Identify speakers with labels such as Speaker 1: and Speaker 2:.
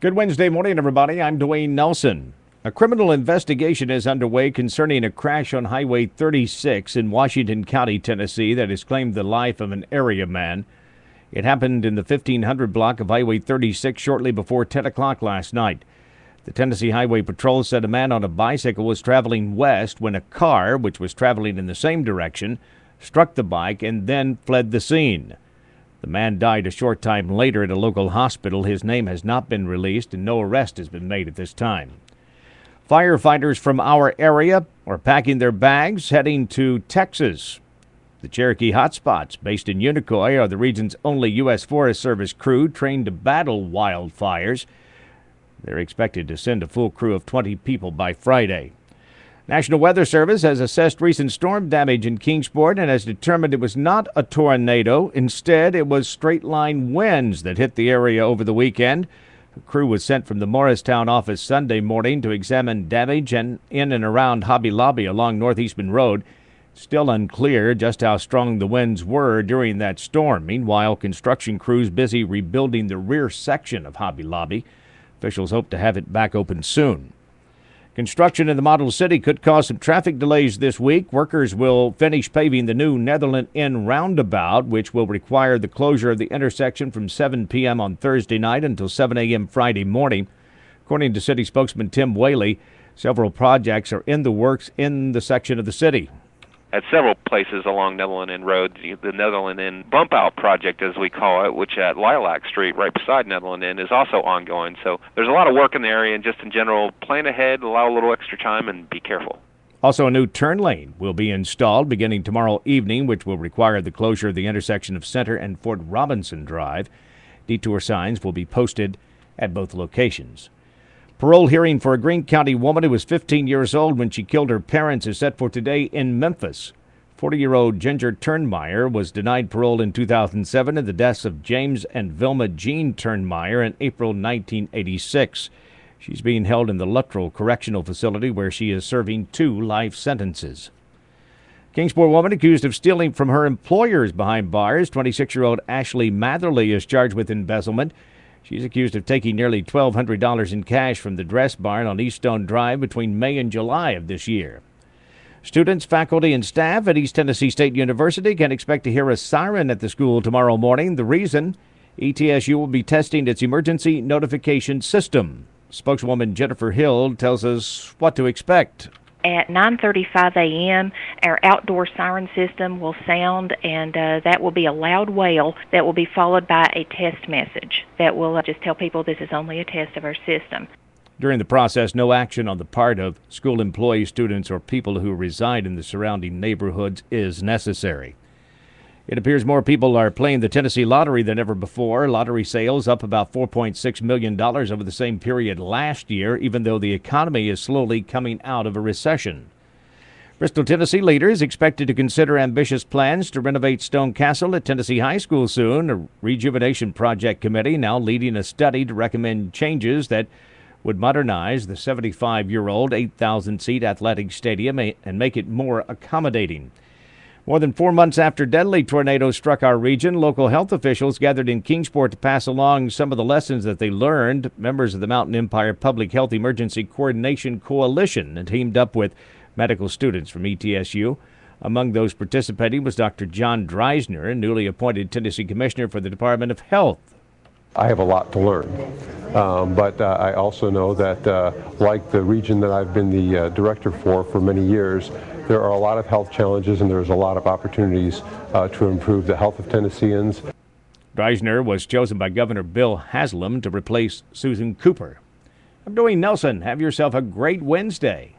Speaker 1: Good Wednesday morning, everybody. I'm Dwayne Nelson. A criminal investigation is underway concerning a crash on Highway 36 in Washington County, Tennessee, that has claimed the life of an area man. It happened in the 1500 block of Highway 36 shortly before 10 o'clock last night. The Tennessee Highway Patrol said a man on a bicycle was traveling west when a car, which was traveling in the same direction, struck the bike and then fled the scene. The man died a short time later at a local hospital. His name has not been released and no arrest has been made at this time. Firefighters from our area are packing their bags, heading to Texas. The Cherokee Hotspots, based in Unicoi, are the region's only U.S. Forest Service crew trained to battle wildfires. They're expected to send a full crew of 20 people by Friday. National Weather Service has assessed recent storm damage in Kingsport and has determined it was not a tornado. Instead, it was straight-line winds that hit the area over the weekend. A crew was sent from the Morristown office Sunday morning to examine damage in and around Hobby Lobby along Northeastman Road. Still unclear just how strong the winds were during that storm. Meanwhile, construction crews busy rebuilding the rear section of Hobby Lobby. Officials hope to have it back open soon. Construction in the Model City could cause some traffic delays this week. Workers will finish paving the new Netherland Inn roundabout, which will require the closure of the intersection from 7 p.m. on Thursday night until 7 a.m. Friday morning. According to city spokesman Tim Whaley, several projects are in the works in the section of the city.
Speaker 2: At several places along Netherland Inn Road, the Netherland Inn Bump Out Project, as we call it, which at Lilac Street, right beside Netherland Inn, is also ongoing. So there's a lot of work in the area, and just in general, plan ahead, allow a little extra time, and be careful.
Speaker 1: Also, a new turn lane will be installed beginning tomorrow evening, which will require the closure of the intersection of Center and Fort Robinson Drive. Detour signs will be posted at both locations. Parole hearing for a Greene County woman who was 15 years old when she killed her parents is set for today in Memphis. 40-year-old Ginger Turnmeyer was denied parole in 2007 in the deaths of James and Vilma Jean Turnmeyer in April 1986. She's being held in the Luttrell Correctional Facility where she is serving 2 life sentences. Kingsport woman accused of stealing from her employers behind bars. 26-year-old Ashley Matherly is charged with embezzlement. She's accused of taking nearly $1,200 in cash from the Dress Barn on East Stone Drive between May and July of this year. Students, faculty, and staff at East Tennessee State University can expect to hear a siren at the school tomorrow morning. The reason? ETSU will be testing its emergency notification system. Spokeswoman Jennifer Hill tells us what to expect.
Speaker 3: At 9:35 a.m., our outdoor siren system will sound, and that will be a loud wail that will be followed by a test message that will just tell people this is only a test of our system.
Speaker 1: During the process, no action on the part of school employees, students, or people who reside in the surrounding neighborhoods is necessary. It appears more people are playing the Tennessee Lottery than ever before. Lottery sales up about $4.6 million over the same period last year, even though the economy is slowly coming out of a recession. Bristol, Tennessee leaders expected to consider ambitious plans to renovate Stone Castle at Tennessee High School soon. A rejuvenation project committee now leading a study to recommend changes that would modernize the 75-year-old 8,000-seat athletic stadium and make it more accommodating. More than 4 months after deadly tornadoes struck our region, local health officials gathered in Kingsport to pass along some of the lessons that they learned. Members of the Mountain Empire Public Health Emergency Coordination Coalition teamed up with medical students from ETSU. Among those participating was Dr. John Dreisner, newly appointed Tennessee Commissioner for the Department of Health.
Speaker 4: I have a lot to learn, but I also know that like the region that I've been the director for many years, there are a lot of health challenges and there's a lot of opportunities to improve the health of Tennesseans.
Speaker 1: Dreisner was chosen by Governor Bill Haslam to replace Susan Cooper. I'm Dwayne Nelson. Have yourself a great Wednesday.